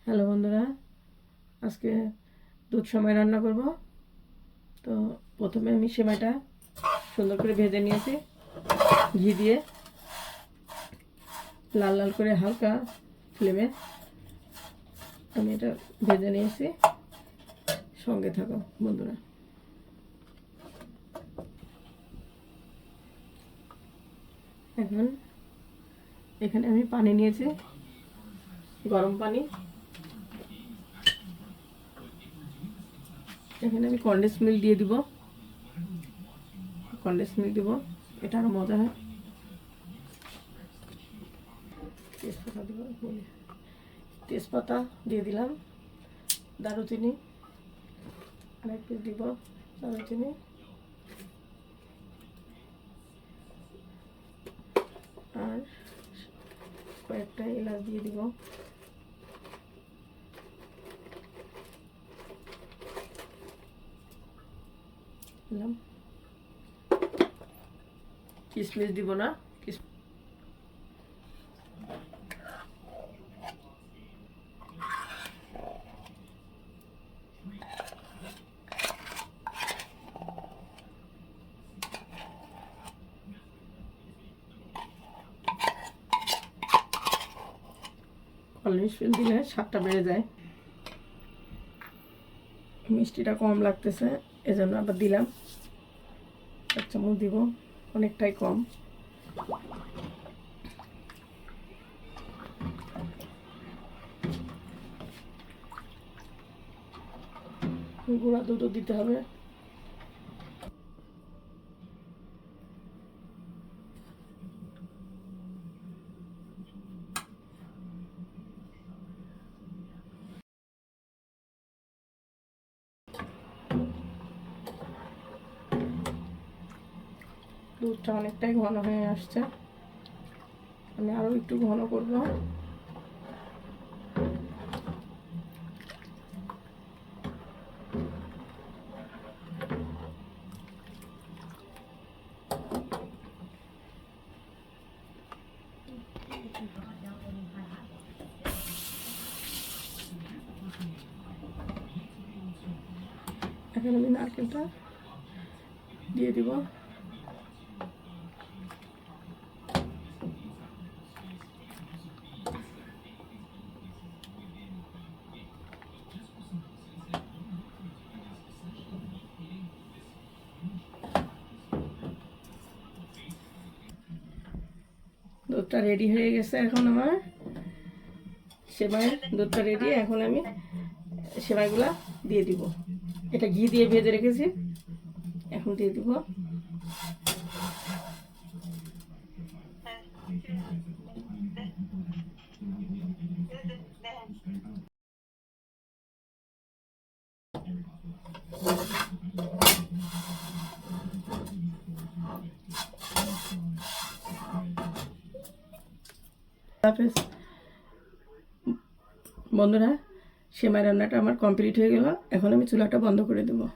Hello বন্ধুরা, আজকে দুধ সেমাই রান্না করব। তো প্রথমে আমি সেমাইটা সুন্দর করে ভেজে নিয়েছি ঘি দিয়ে, লাল লাল করে হালকা ফ্লেমে আমি এটা ভেজে নিয়েছি। সঙ্গে থাকো বন্ধুরা। এখন এখানে আমি পানি নিয়েছি, গরম পানি। এখানে আমি কনডেন্স মিল্ক দিয়ে দিব। কনডেন্স মিল্ক দিব, এটা আরও মজা হয়। তেজপাতা দিব, তেজপাতা দিয়ে দিলাম, দারুচিনি আরেক পিস দিব, দারুচিনি আর কয়েকটা এলাচ দিয়ে দিব। কিশমিশ দিব না, কলমিশ ফুল দিলে স্বাদটা বেড়ে যায়। মিষ্টিটা কম লাগতেছে, এজন্য আবার দিলাম। 1 চামচ দিব, অনেকটাই কম। গুঁড়া দুধও দিতে হবে। দুধটা অনেকটাই ঘন হয়ে আসছে, আমি আরও একটু ঘন করব। এখন আমি নারকেলটা দিয়ে দিব। দুধটা রেডি হয়ে গেছে। এখন আমার সেমাইয়ের দুধটা রেডি। এখন আমি সেমাইগুলা দিয়ে দিব। এটা ঘি দিয়ে ভেজে রেখেছি, এখন দিয়ে দিব। বন্ধুরা, সেমাই রান্নাটা আমার কমপ্লিট হয়ে গেল। এখন আমি চুলাটা বন্ধ করে দেবো।